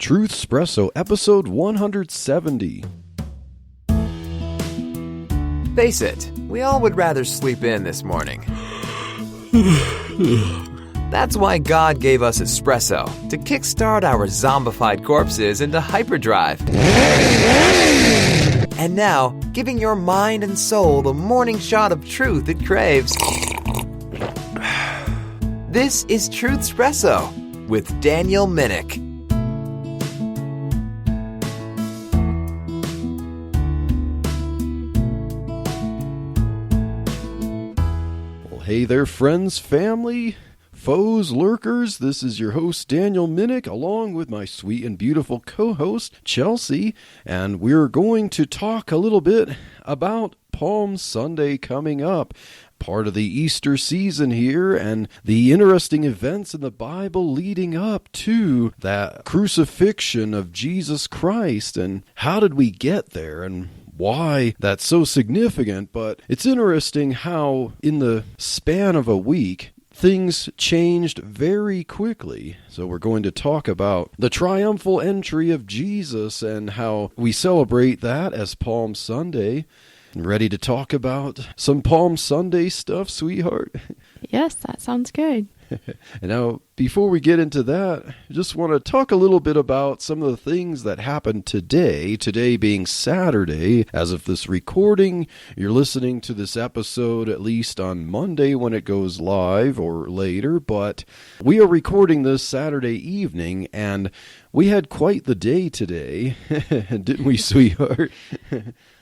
Truth Espresso, episode 170. Face it, we all would rather sleep in this morning. That's why God gave us espresso, to kickstart our zombified corpses into hyperdrive. And now, giving your mind and soul the morning shot of truth it craves. This is Truth Espresso with Daniel Minnick. Hey there, friends, family, foes, lurkers. This is your host, Daniel Minnick, along with my sweet and beautiful co-host, Chelsea, and we're going to talk a little bit about Palm Sunday coming up, part of the Easter season here, and the interesting events in the Bible leading up to that crucifixion of Jesus Christ, and how did we get there, and why that's so significant. But it's interesting how in the span of a week things changed very quickly. So we're going to talk about the triumphal entry of Jesus and how we celebrate that as Palm Sunday. Ready to talk about some Palm Sunday stuff, sweetheart? Yes, that sounds good. And now, before we get into that, I just want to talk a little bit about some of the things that happened today being Saturday. As of this recording, you're listening to this episode at least on Monday when it goes live or later, but we are recording this Saturday evening, and we had quite the day today, didn't we, sweetheart?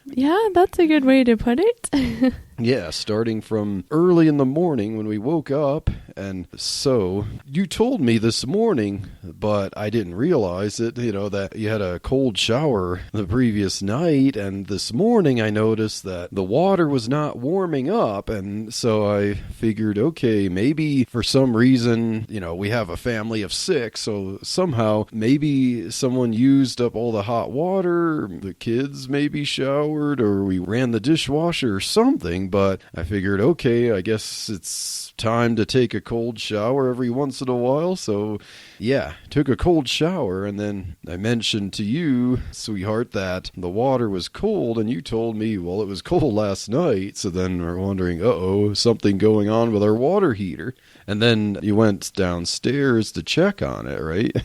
Yeah, that's a good way to put it. Yeah, starting from early in the morning when we woke up. And so you told me this morning, but I didn't realize it, that you had a cold shower the previous night. And this morning I noticed that the water was not warming up. And so I figured, okay, maybe for some reason, we have a family of 6. So somehow maybe someone used up all the hot water. The kids maybe showered, or we ran the dishwasher or something. But I figured, okay, I guess it's time to take a cold shower every once in a while. So yeah, took a cold shower, and then I mentioned to you, sweetheart, that the water was cold, and you told me, well, it was cold last night. So then we're wondering, something going on with our water heater. And then you went downstairs to check on it, right?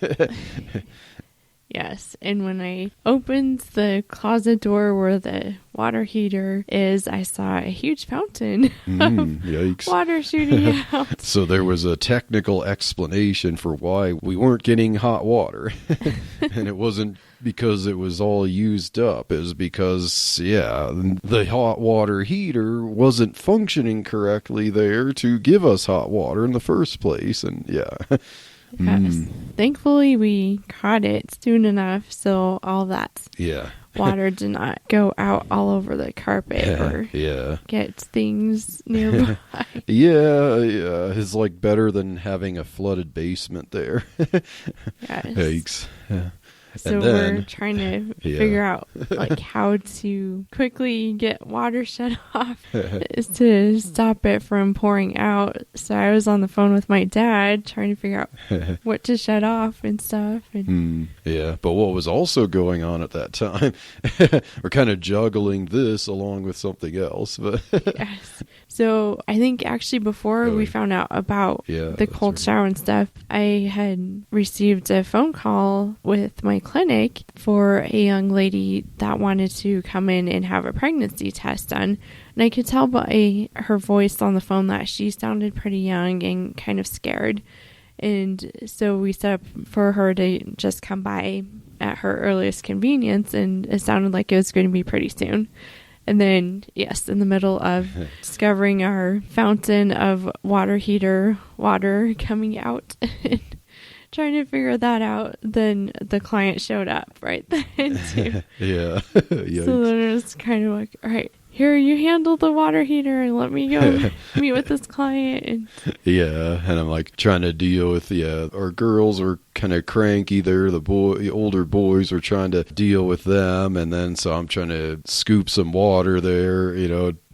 Yes, and when I opened the closet door where the water heater is, I saw a huge fountain of yikes. Water shooting out. So there was a technical explanation for why we weren't getting hot water. And it wasn't because it was all used up. It was because, the hot water heater wasn't functioning correctly there to give us hot water in the first place. And Yes. Thankfully, we caught it soon enough, so all that water did not go out all over the carpet or get things nearby. It's like better than having a flooded basement there. Yes. Thanks. So we're trying to figure out how to quickly get water shut off to stop it from pouring out. So I was on the phone with my dad trying to figure out what to shut off and stuff. And but what was also going on at that time, we're kind of juggling this along with something else. But yes. So I think actually before we found out about the cold shower and stuff, I had received a phone call with my clinic for a young lady that wanted to come in and have a pregnancy test done. And I could tell by her voice on the phone that she sounded pretty young and kind of scared. And so we set up for her to just come by at her earliest convenience, and it sounded like it was going to be pretty soon. And then, in the middle of discovering our fountain of water heater water coming out and trying to figure that out, then the client showed up right then too. So then it was kind of like, all right, here, you handle the water heater and let me go meet with this client. And I'm like trying to deal with, our girls are kind of cranky there. The older boys are trying to deal with them, and then so I'm trying to scoop some water there,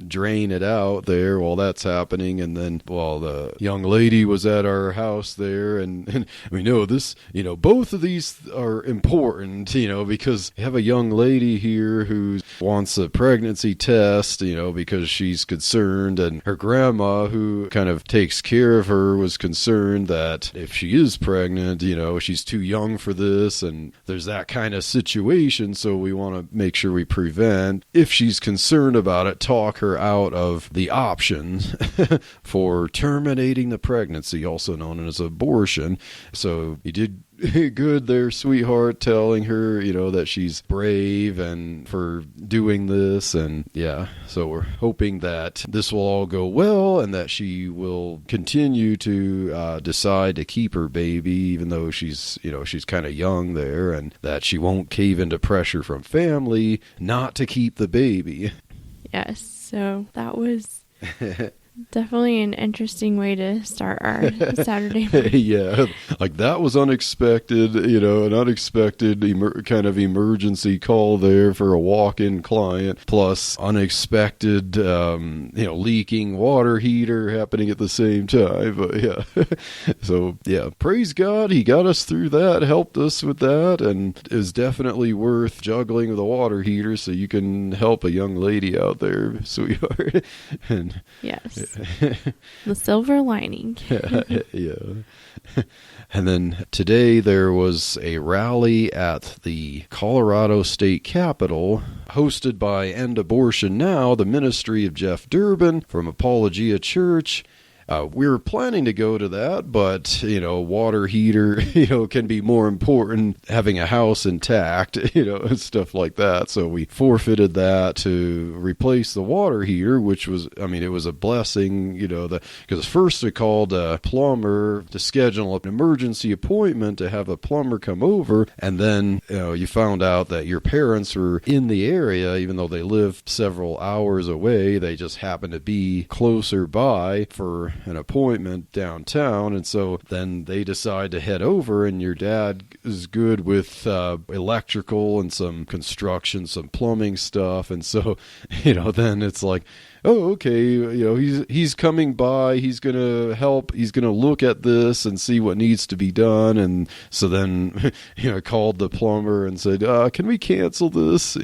drain it out there while that's happening. And then while the young lady was at our house there, and we know this, both of these are important, because you have a young lady here who wants a pregnancy test, because she's concerned, and her grandma, who kind of takes care of her, was concerned that if she is pregnant, she's too young for this, and there's that kind of situation. So we want to make sure we prevent, if she's concerned about it, talk her out of the options for terminating the pregnancy, also known as abortion. So you did good there, sweetheart, telling her, that she's brave and for doing this. And yeah, so we're hoping that this will all go well and that she will continue to decide to keep her baby, even though she's kind of young there, and that she won't cave into pressure from family not to keep the baby. Yes, so that was definitely an interesting way to start our Saturday morning. Yeah, like that was unexpected, an unexpected kind of emergency call there for a walk-in client, plus unexpected, leaking water heater happening at the same time. But yeah, so yeah, praise God, he got us through that, helped us with that, and is definitely worth juggling the water heater so you can help a young lady out there, sweetheart. And yes. The silver lining. Yeah. And then today there was a rally at the Colorado State Capitol hosted by End Abortion Now, the ministry of Jeff Durbin from Apologia Church. We were planning to go to that, but, water heater, can be more important, having a house intact, and stuff like that. So we forfeited that to replace the water heater, which was, it was a blessing, because first we called a plumber to schedule an emergency appointment to have a plumber come over. And then, you found out that your parents were in the area, even though they lived several hours away. They just happened to be closer by for an appointment downtown, and so then they decide to head over, and your dad is good with electrical and some construction, some plumbing stuff, and so then it's like, oh, okay, he's coming by, he's going to help, he's going to look at this and see what needs to be done. And so then, I called the plumber and said, can we cancel this?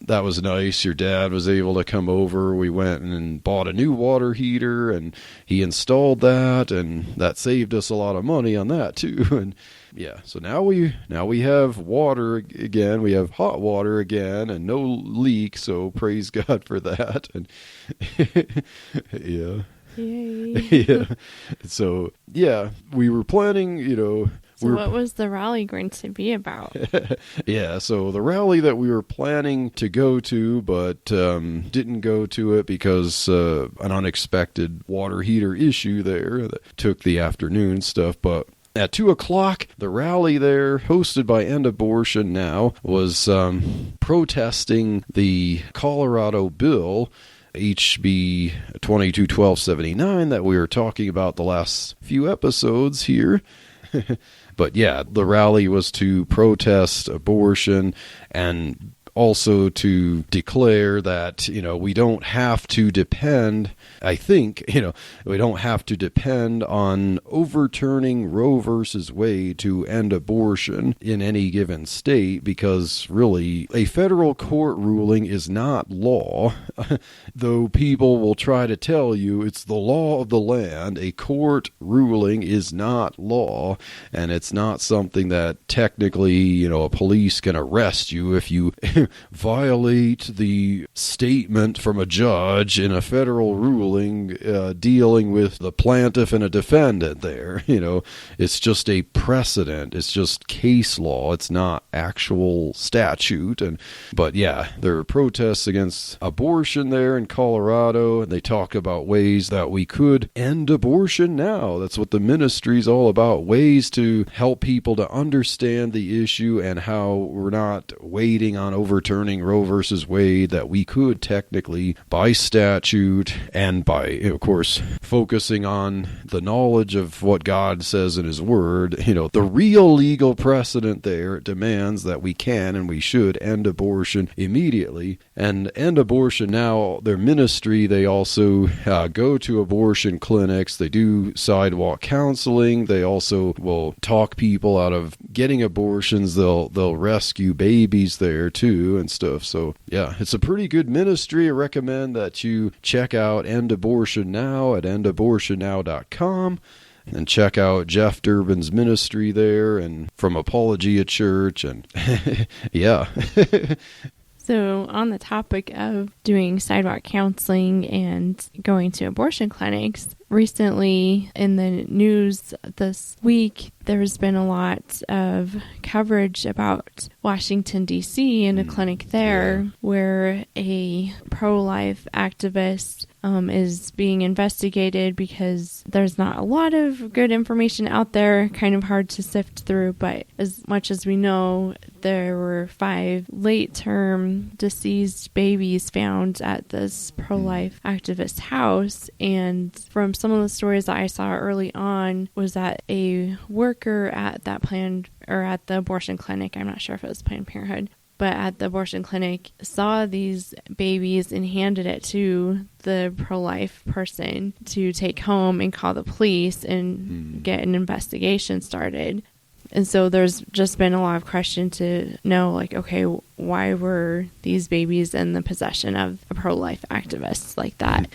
That was nice. Your dad was able to come over. We went and bought a new water heater, and he installed that, and that saved us a lot of money on that too. And yeah, so now we have water again. We have hot water again, and no leak. So praise God for that. And yeah, yay. Yeah. So yeah, we were planning. So what was the rally going to be about? Yeah, so the rally that we were planning to go to, but didn't go to it because an unexpected water heater issue there that took the afternoon stuff. But at 2 o'clock, the rally there, hosted by End Abortion Now, was protesting the Colorado bill, HB 221279, that we were talking about the last few episodes here. But yeah, the rally was to protest abortion and also to declare that, we don't have to depend, I think, we don't have to depend on overturning Roe versus Wade to end abortion in any given state, because really a federal court ruling is not law. Though people will try to tell you it's the law of the land, a court ruling is not law, and it's not something that technically, a police can arrest you if you violate the statement from a judge in a federal ruling dealing with the plaintiff and a defendant there. It's just a precedent. It's just case law. It's not actual statute. But yeah, there are protests against abortion there in Colorado, and they talk about ways that we could end abortion now. That's what the ministry's all about, ways to help people to understand the issue and how we're not waiting on over overturning Roe versus Wade, that we could technically, by statute and by, of course, focusing on the knowledge of what God says in his word, the real legal precedent there demands that we can and we should end abortion immediately. And End Abortion Now, their ministry, they also go to abortion clinics. They do sidewalk counseling. They also will talk people out of getting abortions. They'll rescue babies there too and stuff. So yeah, it's a pretty good ministry. I recommend that you check out End Abortion Now at endabortionnow.com. And check out Jeff Durbin's ministry there and from Apologia Church. And yeah. So on the topic of doing sidewalk counseling and going to abortion clinics, recently in the news this week, there's been a lot of coverage about Washington, D.C. and a clinic there where a pro-life activist is being investigated because there's not a lot of good information out there, kind of hard to sift through, but as much as we know, there were 5 late-term deceased babies found at this pro-life activist house, and from some of the stories that I saw early on was that a worker at that at the abortion clinic, I'm not sure if it was Planned Parenthood, but at the abortion clinic saw these babies and handed it to the pro-life person to take home and call the police and get an investigation started. And so there's just been a lot of question to know, like, okay, why were these babies in the possession of a pro-life activist like that?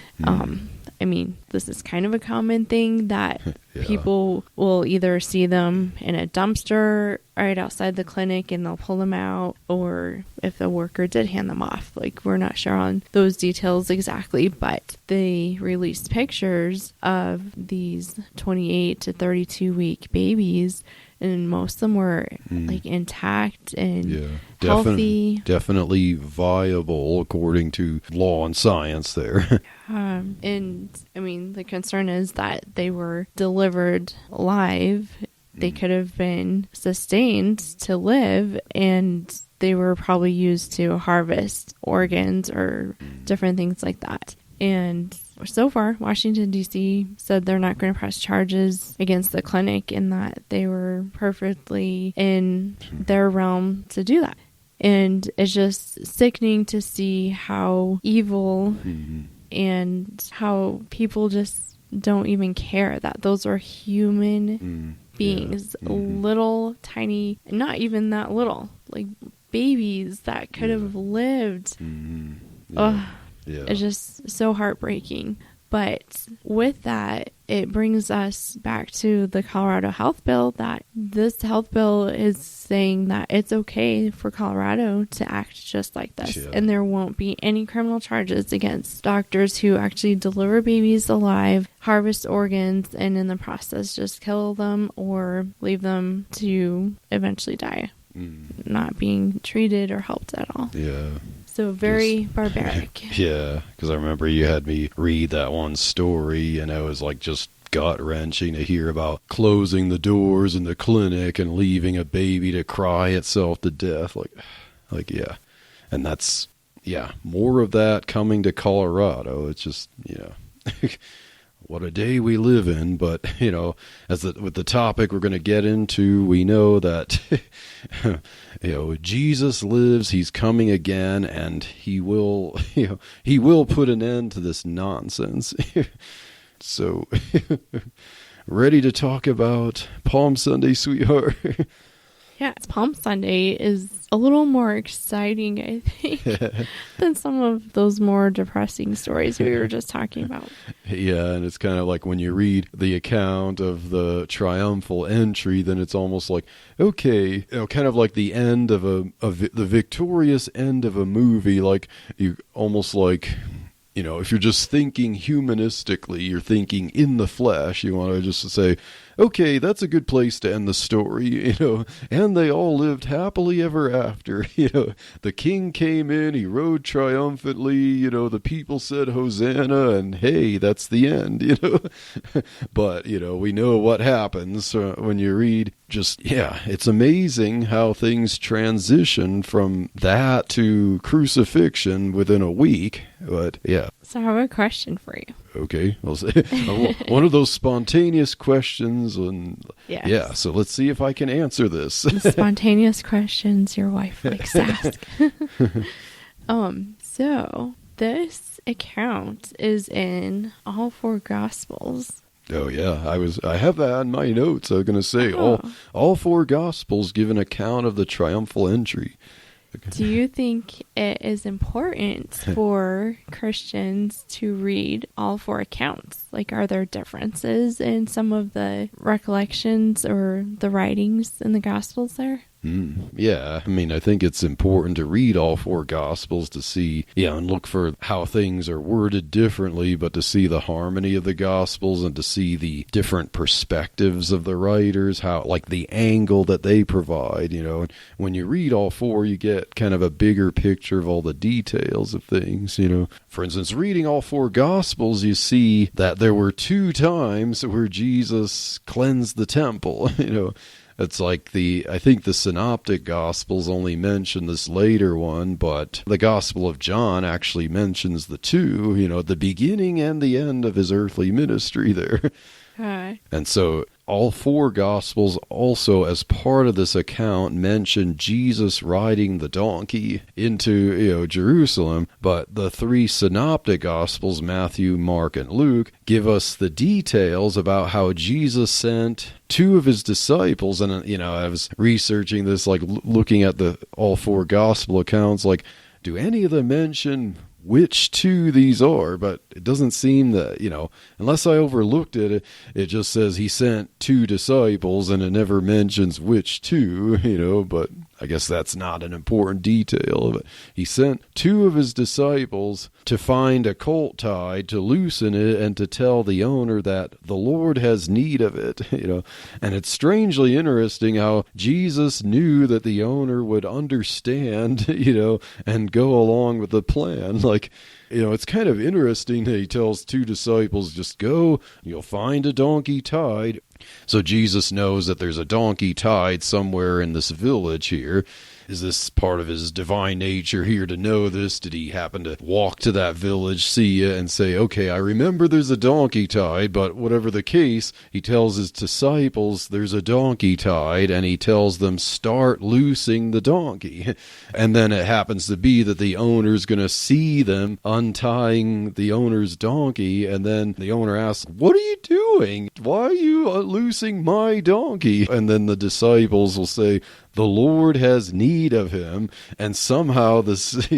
I mean, this is kind of a common thing that people will either see them in a dumpster right outside the clinic and they'll pull them out, or if the worker did hand them off. Like, we're not sure on those details exactly, but they released pictures of these 28 to 32 week babies, and most of them were like intact and healthy. Definitely viable according to law and science there. And I mean, the concern is that they were delivered alive. They could have been sustained to live, and they were probably used to harvest organs or different things like that. And so far, Washington, D.C. said they're not going to press charges against the clinic, and that they were perfectly in their realm to do that. And it's just sickening to see how evil and how people just don't even care that those are human beings, little, tiny, not even that little, like babies that could have lived. It's just so heartbreaking. But with that, it brings us back to the Colorado health bill, that this health bill is saying that it's okay for Colorado to act just like this. And there won't be any criminal charges against doctors who actually deliver babies alive, harvest organs, and in the process just kill them or leave them to eventually die, not being treated or helped at all. So very barbaric. Yeah, because I remember you had me read that one story, and it was like just gut-wrenching to hear about closing the doors in the clinic and leaving a baby to cry itself to death. Like yeah. And that's, more of that coming to Colorado. It's just, what a day we live in. But, with the topic we're going to get into, we know that, Jesus lives, he's coming again, and he will put an end to this nonsense. So, ready to talk about Palm Sunday, sweetheart? Yeah, Palm Sunday is a little more exciting, I think, than some of those more depressing stories we were just talking about. Yeah, and it's kind of like when you read the account of the Triumphal Entry, then it's almost like, okay, kind of like the end of the victorious end of a movie, like you almost like, if you're just thinking humanistically, you're thinking in the flesh, you want to just say, okay, that's a good place to end the story, and they all lived happily ever after. The king came in, he rode triumphantly, the people said Hosanna, and hey, that's the end, But, we know what happens when you read it's amazing how things transition from that to crucifixion within a week. But yeah. So I have a question for you. Okay, I'll say one of those spontaneous questions, and yes. Yeah. So let's see if I can answer this. The spontaneous questions your wife likes to ask. So this account is in all 4 Gospels. Oh yeah, I have that in my notes. I was going to say all 4 Gospels give an account of the triumphal entry. Do you think it is important for Christians to read all 4 accounts? Like, are there differences in some of the recollections or the writings in the Gospels there? Yeah, I think it's important to read all 4 Gospels to see, and look for how things are worded differently, but to see the harmony of the Gospels and to see the different perspectives of the writers, how, like, the angle that they provide, and when you read all 4, you get kind of a bigger picture of all the details of things, For instance, reading all 4 Gospels, you see that there were 2 times where Jesus cleansed the temple, It's like I think the Synoptic Gospels only mention this later one, but the Gospel of John actually mentions the 2, the beginning and the end of his earthly ministry there. Hi. And so all 4 Gospels also, as part of this account, mention Jesus riding the donkey into Jerusalem, but the 3 Synoptic Gospels, Matthew, Mark, and Luke, give us the details about how Jesus sent 2 of his disciples. And I was researching this, like looking at all 4 Gospel accounts, like, do any of them mention which 2 these are? But it doesn't seem that, unless I overlooked it, it just says he sent 2 disciples, and it never mentions which 2, but I guess that's not an important detail. But he sent 2 of his disciples to find a colt tied, to loosen it, and to tell the owner that the Lord has need of it, And it's strangely interesting how Jesus knew that the owner would understand, and go along with the plan. Like, it's kind of interesting that he tells 2 disciples, just go, you'll find a donkey tied. So Jesus knows that there's a donkey tied somewhere in this village here. Is this part of his divine nature here to know this? Did he happen to walk to that village, see it, and say, okay, I remember there's a donkey tied, but whatever the case, he tells his disciples there's a donkey tied, and he tells them start loosing the donkey. And then it happens to be that the owner's going to see them untying the owner's donkey, and then the owner asks, what are you doing? Why are you loosing my donkey? And then the disciples will say, the Lord has need of him, and somehow this,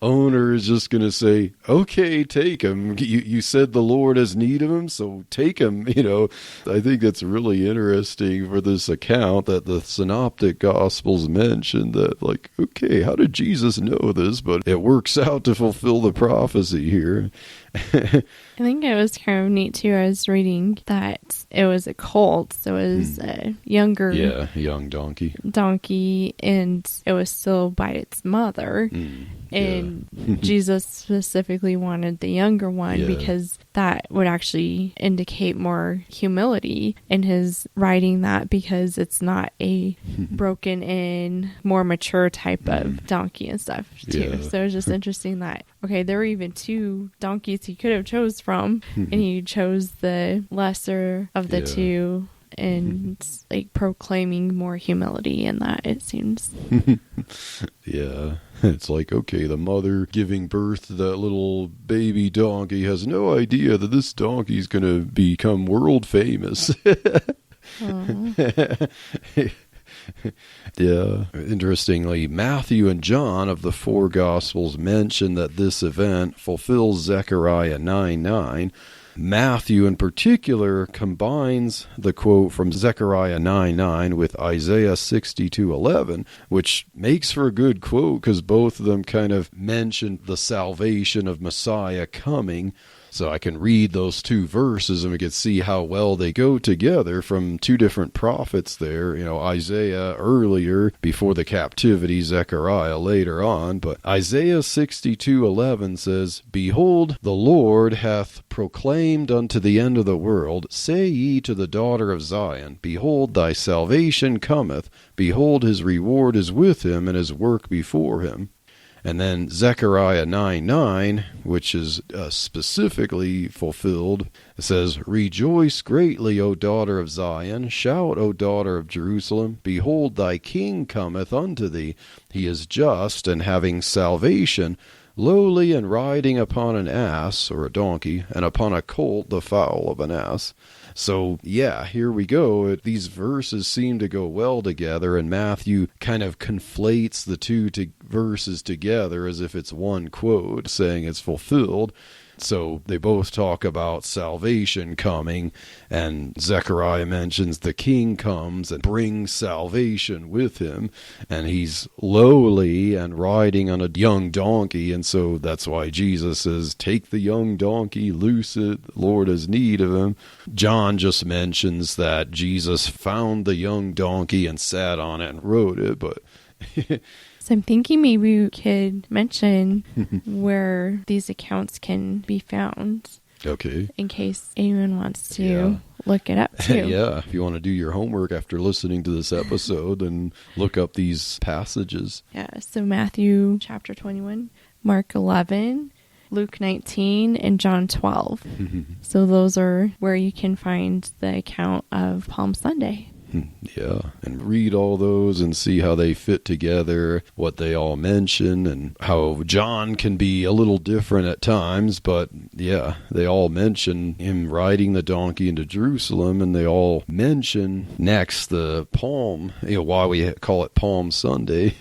owner is just going to say, okay, take him. You said the Lord has need of him, so take him, I think that's really interesting for this account that the Synoptic Gospels mention that, like, okay, how did Jesus know this? But it works out to fulfill the prophecy here. I think it was kind of neat too. I was reading that it was a colt, so it was a younger, young donkey, and it was still by its mother. And Jesus specifically wanted the younger one because that would actually indicate more humility in his riding that, because it's not a broken in, more mature type of donkey and stuff too. Yeah. So it was just interesting that, okay, there were even 2 donkeys he could have chose from, and he chose the lesser of the 2, and like proclaiming more humility in that, it seems. Yeah, it's like, okay, the mother giving birth to that little baby donkey has no idea that this donkey's going to become world famous. Yeah. Interestingly, Matthew and John of the 4 Gospels mention that this event fulfills Zechariah 9:9. Matthew in particular combines the quote from Zechariah 9:9 with Isaiah 62:11, which makes for a good quote because both of them kind of mention the salvation of Messiah coming. So I can read those two verses and we can see how well they go together from two different prophets there. Isaiah earlier before the captivity, Zechariah later on. But Isaiah 62:11 says, "Behold, the Lord hath proclaimed unto the end of the world, say ye to the daughter of Zion, Behold, thy salvation cometh. Behold, his reward is with him, and his work before him." And then Zechariah 9:9, which is specifically fulfilled, it says, "Rejoice greatly, O daughter of Zion. Shout, O daughter of Jerusalem. Behold, thy king cometh unto thee. He is just and having salvation, lowly and riding upon an ass," or a donkey, "and upon a colt, the foal of an ass." So, yeah, here we go. These verses seem to go well together, and Matthew kind of conflates the two verses together as if it's one quote, saying it's fulfilled. So they both talk about salvation coming, and Zechariah mentions the king comes and brings salvation with him, and he's lowly and riding on a young donkey, and so that's why Jesus says, "Take the young donkey, loose it, the Lord has need of him." John just mentions that Jesus found the young donkey and sat on it and rode it, but... So I'm thinking maybe we could mention where these accounts can be found. Okay. In case anyone wants to look it up too. Yeah, if you want to do your homework after listening to this episode and look up these passages. Yeah, so Matthew chapter 21, Mark 11, Luke 19, and John 12. So those are where you can find the account of Palm Sunday. Yeah, and read all those and see how they fit together, what they all mention, and how John can be a little different at times, but yeah, they all mention him riding the donkey into Jerusalem, and they all mention next the palm, why we call it Palm Sunday.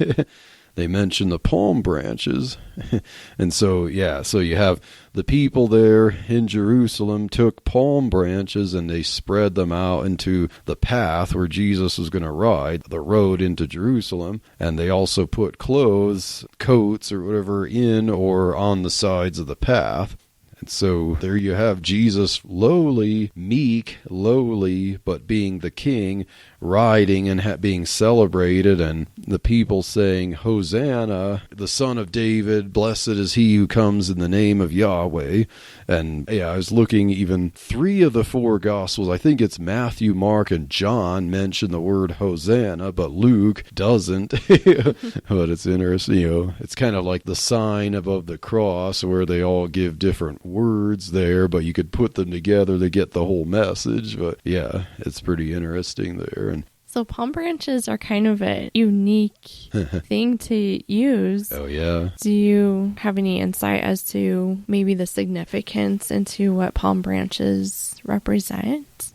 They mention the palm branches. And so you have the people there in Jerusalem took palm branches and they spread them out into the path where Jesus was going to ride, the road into Jerusalem. And they also put clothes, coats or whatever in or on the sides of the path. And so there you have Jesus lowly, meek, lowly, but being the king, riding and being celebrated, and the people saying, "Hosanna, the Son of David, blessed is he who comes in the name of Yahweh." And I was looking, even 3 of the 4 Gospels, I think it's Matthew, Mark, and John mention the word Hosanna, but Luke doesn't. But it's interesting, it's kind of like the sign above the cross where they all give different words there, but you could put them together to get the whole message. But yeah, it's pretty interesting there. And so palm branches are kind of a unique thing to use. Oh, yeah. Do you have any insight as to maybe the significance into what palm branches represent?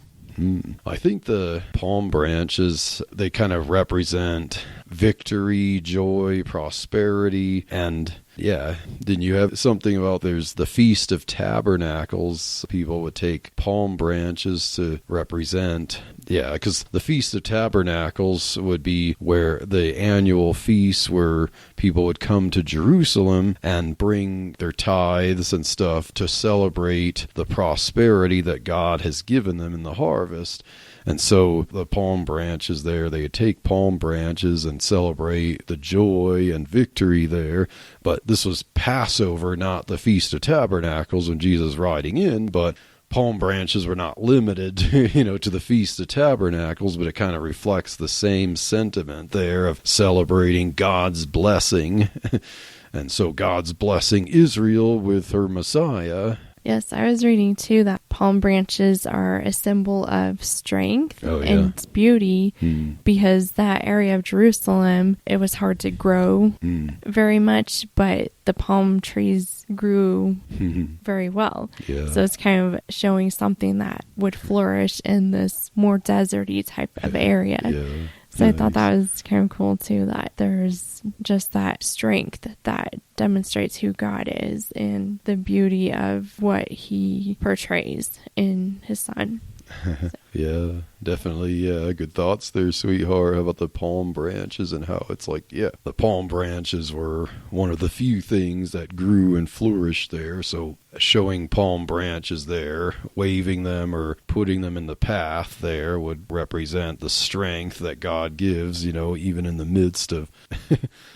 I think the palm branches, they kind of represent victory, joy, prosperity, and then you have something about there's the Feast of Tabernacles. People would take palm branches to represent, because the Feast of Tabernacles would be where the annual feast where people would come to Jerusalem and bring their tithes and stuff to celebrate the prosperity that God has given them in the harvest. And so the palm branches there, they would take palm branches and celebrate the joy and victory there. But this was Passover, not the Feast of Tabernacles when Jesus was riding in, but palm branches were not limited, to the Feast of Tabernacles, but it kind of reflects the same sentiment there of celebrating God's blessing. And so God's blessing Israel with her Messiah. Yes, I was reading too that palm branches are a symbol of strength and beauty because that area of Jerusalem, it was hard to grow very much, but the palm trees grew very well. Yeah. So it's kind of showing something that would flourish in this more deserty type of area. Yeah. So I thought that was kind of cool too, that there's just that strength that demonstrates who God is and the beauty of what he portrays in his son. Yeah, definitely. Yeah, good thoughts there, sweetheart. How about the palm branches and how it's like, yeah, the palm branches were one of the few things that grew and flourished there. So showing palm branches there, waving them or putting them in the path there would represent the strength that God gives, even in the midst of,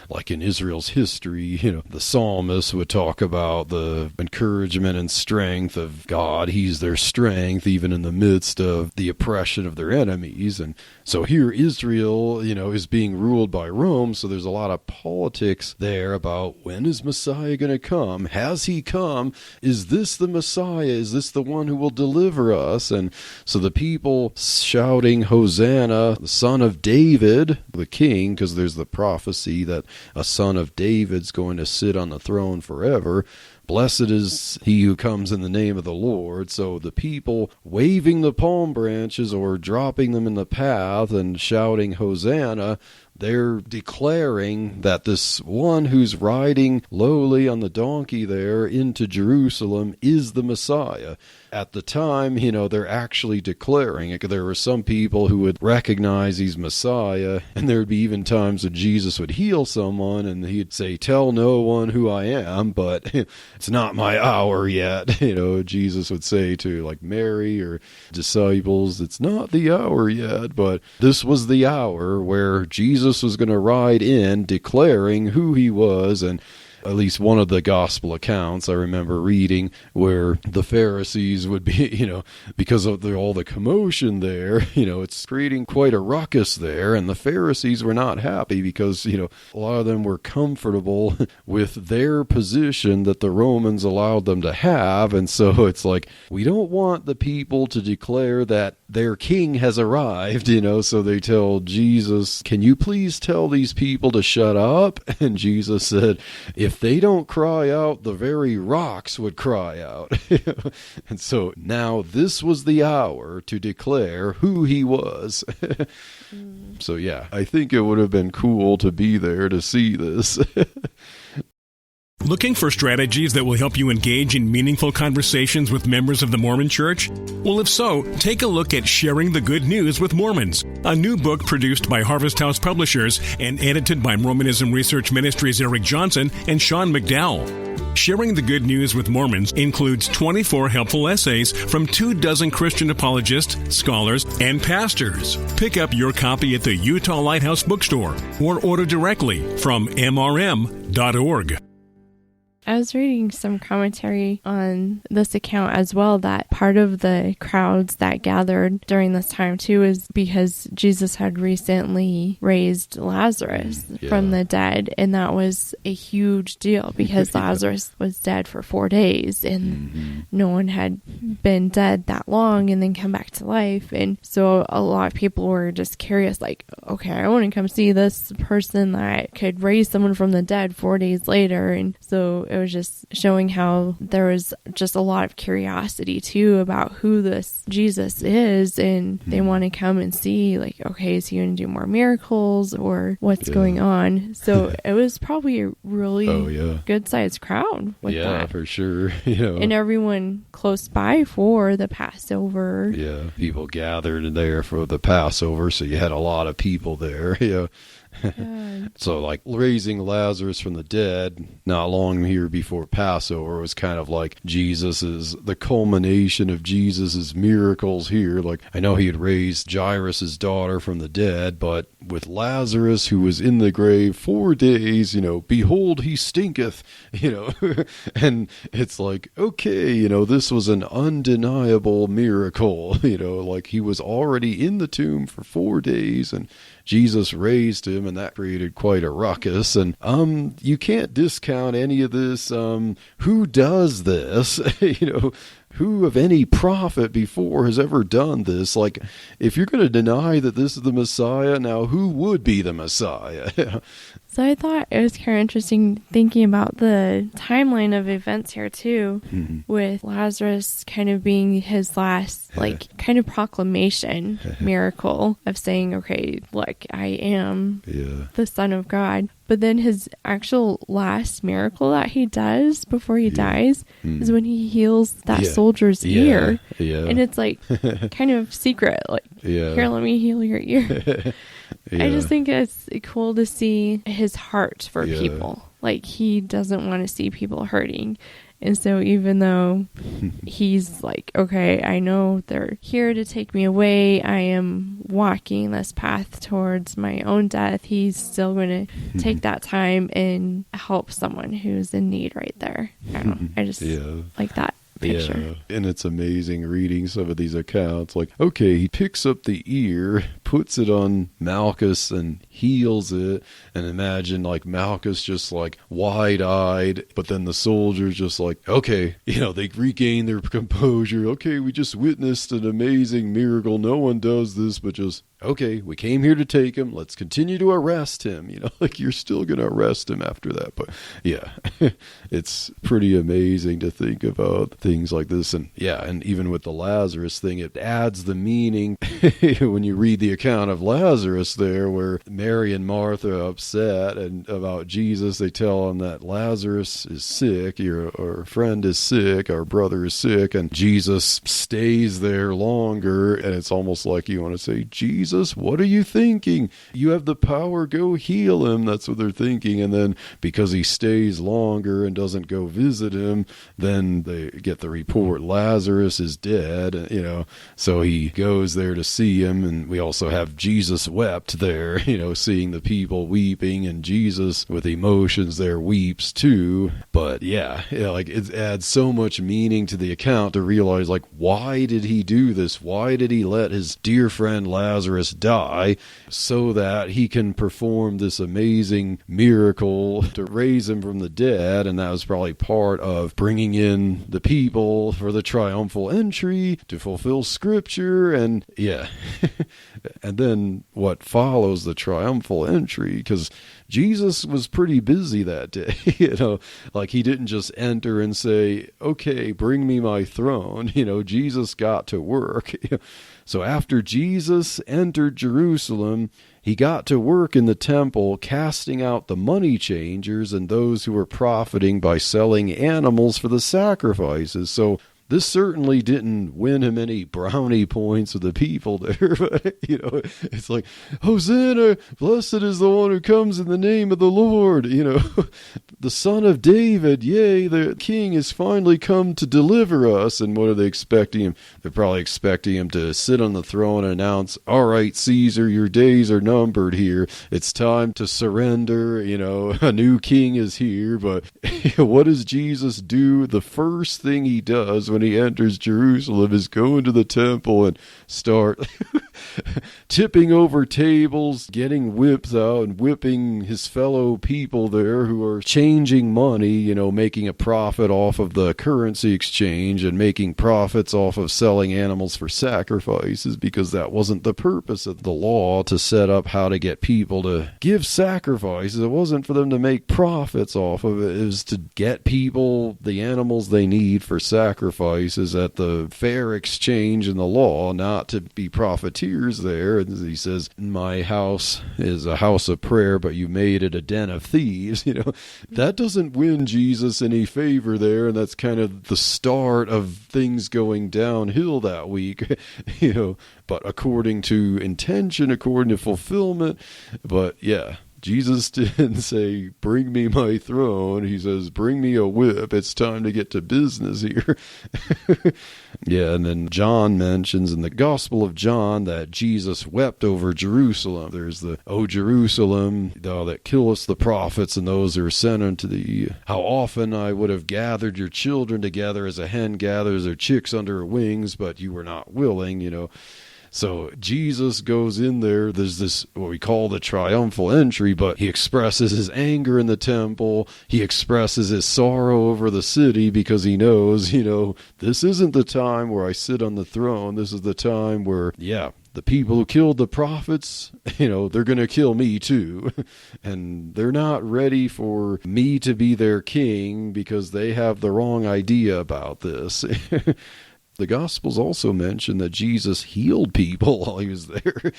like in Israel's history, the psalmist would talk about the encouragement and strength of God. He's their strength, even in the midst of the oppression of their enemies. And so here Israel, is being ruled by Rome. So there's a lot of politics there about when is Messiah going to come? Has he come? Is this the Messiah? Is this the one who will deliver us? And so the people shouting, Hosanna, the son of David, the king, because there's the prophecy that a son of David's going to sit on the throne forever. Blessed is he who comes in the name of the Lord. So the people waving the palm branches or dropping them in the path and shouting, Hosanna, they're declaring that this one who's riding lowly on the donkey there into Jerusalem is the Messiah. At the time, they're actually declaring it. There were some people who would recognize he's Messiah, and there would be even times when Jesus would heal someone, and he'd say, tell no one who I am, but it's not my hour yet. Jesus would say to like Mary or disciples, it's not the hour yet, but this was the hour where Jesus was going to ride in declaring who he was. And at least one of the gospel accounts I remember reading where the Pharisees would be, because of all the commotion there, it's creating quite a ruckus there. And the Pharisees were not happy because, a lot of them were comfortable with their position that the Romans allowed them to have. And so it's like, we don't want the people to declare that their king has arrived, so they tell Jesus, can you please tell these people to shut up? And Jesus said, if they don't cry out, the very rocks would cry out. And so now this was the hour to declare who he was. So yeah, I think it would have been cool to be there to see this. Looking for strategies that will help you engage in meaningful conversations with members of the Mormon Church? Well, if so, take a look at Sharing the Good News with Mormons, a new book produced by Harvest House Publishers and edited by Mormonism Research Ministries' Eric Johnson and Sean McDowell. Sharing the Good News with Mormons includes 24 helpful essays from 24 Christian apologists, scholars, and pastors. Pick up your copy at the Utah Lighthouse Bookstore or order directly from mrm.org. I was reading some commentary on this account as well, that part of the crowds that gathered during this time too is because Jesus had recently raised Lazarus from the dead, and that was a huge deal because Lazarus was dead for 4 days and no one had been dead that long and then come back to life. And so a lot of people were just curious, like, okay, I want to come see this person that could raise someone from the dead 4 days later. And so it was just showing how there was just a lot of curiosity too about who this Jesus is, and they want to come and see, like, okay, is he going to do more miracles or what's going on? So it was probably a really good sized crowd with that. For sure. And everyone close by for the Passover. Yeah, people gathered there for the Passover, so you had a lot of people there. So like raising Lazarus from the dead not long here before Passover was kind of like the culmination of Jesus's miracles here. Like, I know he had raised Jairus' daughter from the dead, but with Lazarus, who was in the grave 4 days, behold, he stinketh, and it's like, okay, this was an undeniable miracle, like he was already in the tomb for 4 days and Jesus raised him, and that created quite a ruckus. And you can't discount any of this. Who does this? Who of any prophet before has ever done this? Like, if you're going to deny that this is the Messiah, now who would be the Messiah? So I thought it was kind of interesting thinking about the timeline of events here too, with Lazarus kind of being his last kind of proclamation miracle of saying, okay, look, I am the Son of God. But then his actual last miracle that he does before he dies is when he heals that soldier's ear. Yeah. And it's like kind of secret, like, here, let me heal your ear. I just think it's cool to see his heart for people. Like, he doesn't want to see people hurting. And so even though he's like, okay, I know they're here to take me away, I am walking this path towards my own death, he's still going to take that time and help someone who's in need right there. I don't know. I just like that picture. Yeah, and it's amazing reading some of these accounts. Like, okay, he picks up the ear, puts it on Malchus and heals it, and imagine like Malchus just like wide-eyed, but then the soldiers just like, okay, they regain their composure. Okay, we just witnessed an amazing miracle. No one does this, but just, okay, we came here to take him. Let's continue to arrest him. Like, you're still going to arrest him after that. But yeah, it's pretty amazing to think about things like this. And yeah, and even with the Lazarus thing, it adds the meaning when you read the account of Lazarus there, where Mary and Martha are upset and about Jesus. They tell him that Lazarus is sick, our friend is sick, our brother is sick, and Jesus stays there longer. And it's almost like you want to say, Jesus, what are you thinking? You have the power, go heal him. That's what they're thinking. And then because he stays longer and doesn't go visit him, then they get the report Lazarus is dead, so he goes there to see him. And we also have Jesus wept there, seeing the people weeping, and Jesus with emotions there weeps too. But yeah, like, it adds so much meaning to the account to realize, like, why did he do this? Why did he let his dear friend Lazarus die? So that he can perform this amazing miracle to raise him from the dead. And that was probably part of bringing in the people for the triumphal entry to fulfill scripture. And yeah, and then what follows the triumphal entry, because Jesus was pretty busy that day, like, he didn't just enter and say, okay, bring me my throne. Jesus got to work. So after Jesus entered Jerusalem, he got to work in the temple, casting out the money changers and those who were profiting by selling animals for the sacrifices. So this certainly didn't win him any brownie points with the people there. But, it's like, Hosanna, blessed is the one who comes in the name of the Lord, the Son of David. Yea, the King has finally come to deliver us. And what are they expecting him? They're probably expecting him to sit on the throne and announce, all right, Caesar, your days are numbered here. It's time to surrender. A new king is here. But what does Jesus do? The first thing he does when he enters Jerusalem is go into the temple and start tipping over tables, getting whips out and whipping his fellow people there who are changing money, making a profit off of the currency exchange and making profits off of selling animals for sacrifices, because that wasn't the purpose of the law, to set up how to get people to give sacrifices. It wasn't for them to make profits off of it. It was to get people the animals they need for sacrifice at the fair exchange in the law, not to be profiteers there. And he says, my house is a house of prayer, but you made it a den of thieves. That doesn't win Jesus any favor there. And that's kind of the start of things going downhill that week, but according to intention, according to fulfillment. But yeah, Jesus didn't say, bring me my throne. He says, bring me a whip. It's time to get to business here. Yeah, and then John mentions in the Gospel of John that Jesus wept over Jerusalem. There's the, O Jerusalem, thou that killest the prophets and those who are sent unto thee. How often I would have gathered your children together as a hen gathers her chicks under her wings, but you were not willing, So Jesus goes in there. There's this, what we call the triumphal entry, but he expresses his anger in the temple. He expresses his sorrow over the city because he knows, this isn't the time where I sit on the throne. This is the time where, the people who killed the prophets, they're going to kill me too. And they're not ready for me to be their king because they have the wrong idea about this. The Gospels also mention that Jesus healed people while he was there,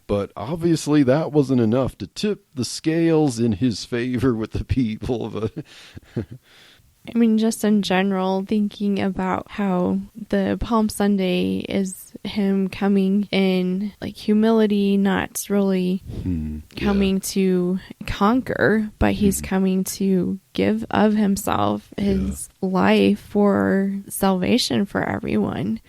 but obviously that wasn't enough to tip the scales in his favor with the people. I mean, just in general, thinking about how the Palm Sunday is him coming in like humility, not really coming to conquer, but he's coming to give of himself, his life for salvation for everyone.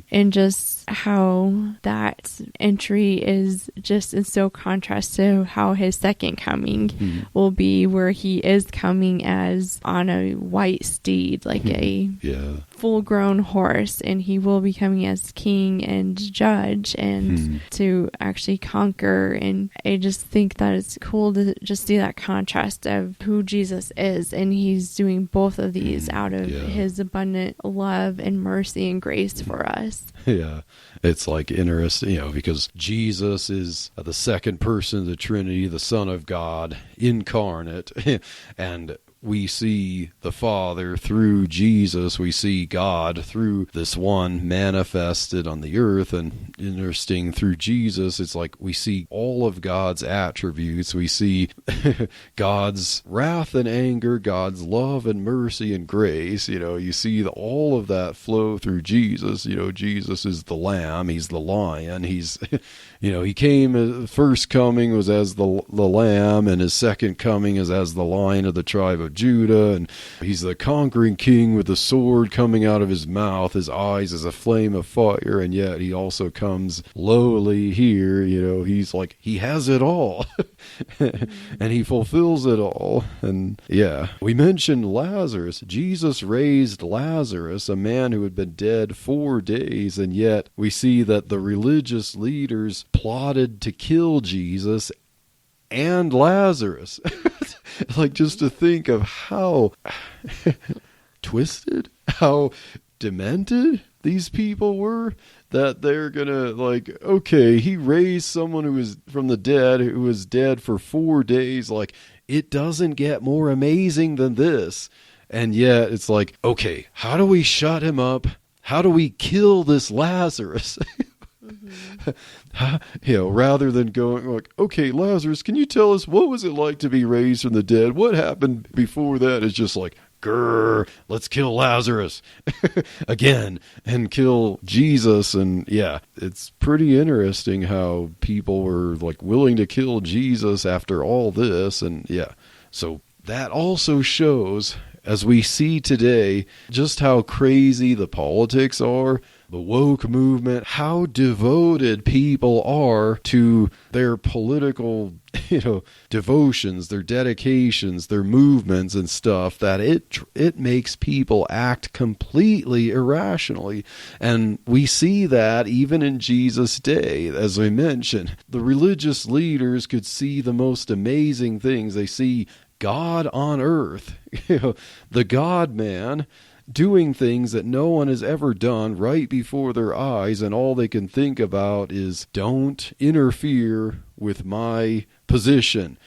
And just how that entry is just in so contrast to how his second coming will be, where he is coming as on a white steed, like a full-grown horse, and he will be coming as king and judge and to actually conquer. And I just think that it's cool to just see that contrast of who Jesus is, and he's doing both of these out of his abundant love and mercy and grace for us. It's like interesting, because Jesus is the second person of the Trinity, the Son of God, incarnate, and we see the Father through Jesus. We see God through this one manifested on the earth. And interesting, through Jesus, it's like we see all of God's attributes. We see God's wrath and anger, God's love and mercy and grace. You see all of that flow through Jesus. Jesus is the Lamb. He's the Lion. He's, he came, first coming was as the Lamb, and his second coming is as the Lion of the tribe of Judah, and he's the conquering king with the sword coming out of his mouth, his eyes as a flame of fire, and yet he also comes lowly here. He's like, he has it all and he fulfills it all. And we mentioned Lazarus. Jesus raised Lazarus, a man who had been dead 4 days, and yet we see that the religious leaders plotted to kill Jesus and Lazarus. Like, just to think of how twisted, how demented these people were, that they're gonna, okay, he raised someone who was from the dead, who was dead for 4 days. Like, it doesn't get more amazing than this. And yet it's like, okay, how do we shut him up? How do we kill this Lazarus? Rather than going like, okay, Lazarus, can you tell us what was it like to be raised from the dead? What happened before that? It's just like, grrr, let's kill Lazarus again and kill Jesus. And it's pretty interesting how people were like willing to kill Jesus after all this. And so that also shows, as we see today, just how crazy the politics are, the woke movement, how devoted people are to their political, devotions, their dedications, their movements and stuff, that it makes people act completely irrationally. And we see that even in Jesus' day. As I mentioned, the religious leaders could see the most amazing things. They see God on earth, the God-man, doing things that no one has ever done right before their eyes, and all they can think about is, don't interfere with my position.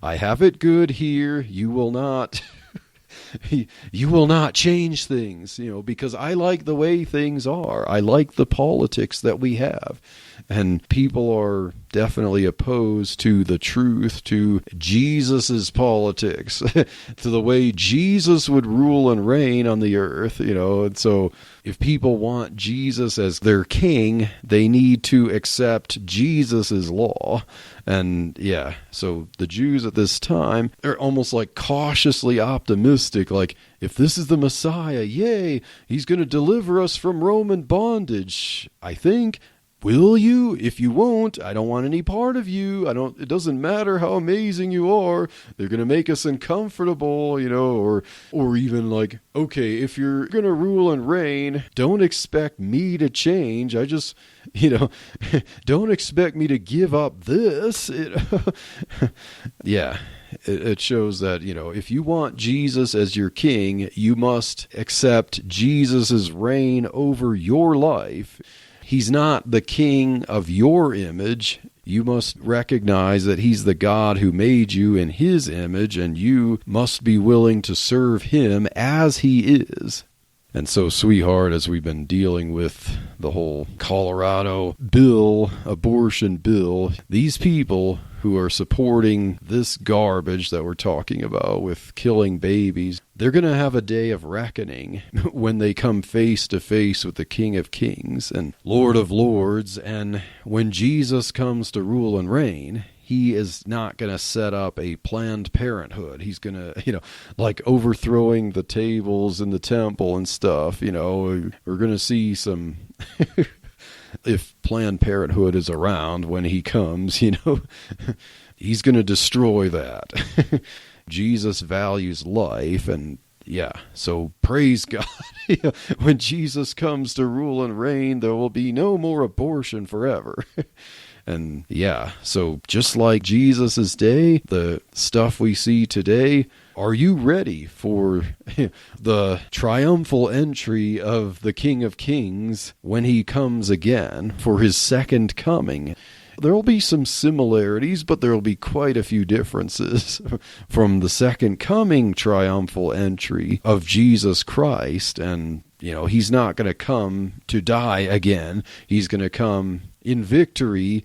I have it good here. You will not change things, because I like the way things are. I like the politics that we have. And people are definitely opposed to the truth, to Jesus's politics, to the way Jesus would rule and reign on the earth, And so if people want Jesus as their king, they need to accept Jesus's law. And so the Jews at this time are almost like cautiously optimistic, like, if this is the Messiah, yay, he's going to deliver us from Roman bondage, I think. will you? If you won't, I don't want any part of you. It doesn't matter how amazing you are. They're going to make us uncomfortable, or even like, okay, if you're going to rule and reign, don't expect me to change. I just, don't expect me to give up this. Yeah. It shows that, if you want Jesus as your king, you must accept Jesus' reign over your life. He's not the king of your image. You must recognize that he's the God who made you in his image, and you must be willing to serve him as he is. And so, sweetheart, as we've been dealing with the whole Colorado abortion bill, these people who are supporting this garbage that we're talking about with killing babies, they're going to have a day of reckoning when they come face to face with the King of Kings and Lord of Lords. And when Jesus comes to rule and reign, he is not going to set up a Planned Parenthood. He's going to, like overthrowing the tables in the temple and stuff. We're going to see some... If Planned Parenthood is around when he comes, he's going to destroy that. Jesus values life, and so praise God. When Jesus comes to rule and reign, there will be no more abortion forever. And so just like Jesus' day, the stuff we see today, are you ready for the triumphal entry of the King of Kings when he comes again for his second coming? There will be some similarities, but there will be quite a few differences from the second coming triumphal entry of Jesus Christ. And, he's not going to come to die again. He's going to come in victory.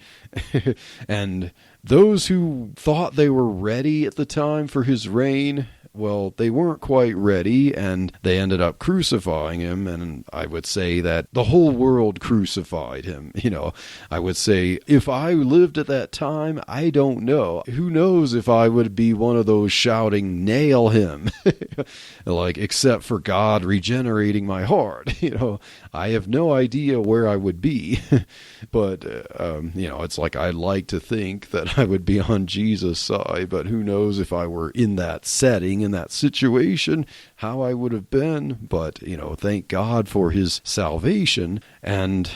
And those who thought they were ready at the time for his reign, well, they weren't quite ready, and they ended up crucifying him. And I would say that the whole world crucified him. I would say if I lived at that time, I don't know. Who knows if I would be one of those shouting, "Nail him," like, except for God regenerating my heart. I have no idea where I would be. But, it's like I like to think that I would be on Jesus' side, but who knows if I were in that setting, in that situation, how I would have been. But, thank God for his salvation. And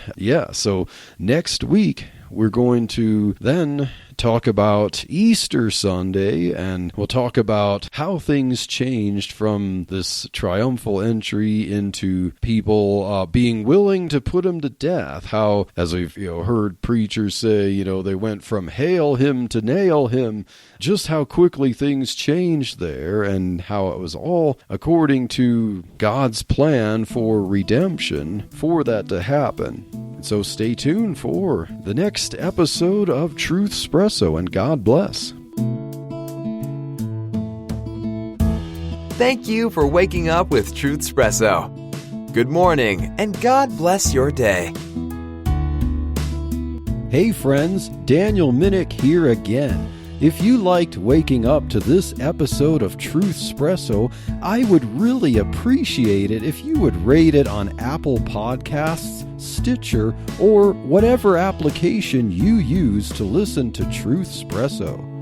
so next week we're going to then talk about Easter Sunday, and we'll talk about how things changed from this triumphal entry into people being willing to put him to death. How, as we've heard preachers say, they went from hail him to nail him. Just how quickly things changed there, and how it was all according to God's plan for redemption for that to happen. So stay tuned for the next episode of Truth Espresso, and God bless. Thank you for waking up with Truth Espresso. Good morning, and God bless your day. Hey friends, Daniel Minnick here again. If you liked waking up to this episode of Truth Espresso, I would really appreciate it if you would rate it on Apple Podcasts, Stitcher, or whatever application you use to listen to Truth Espresso.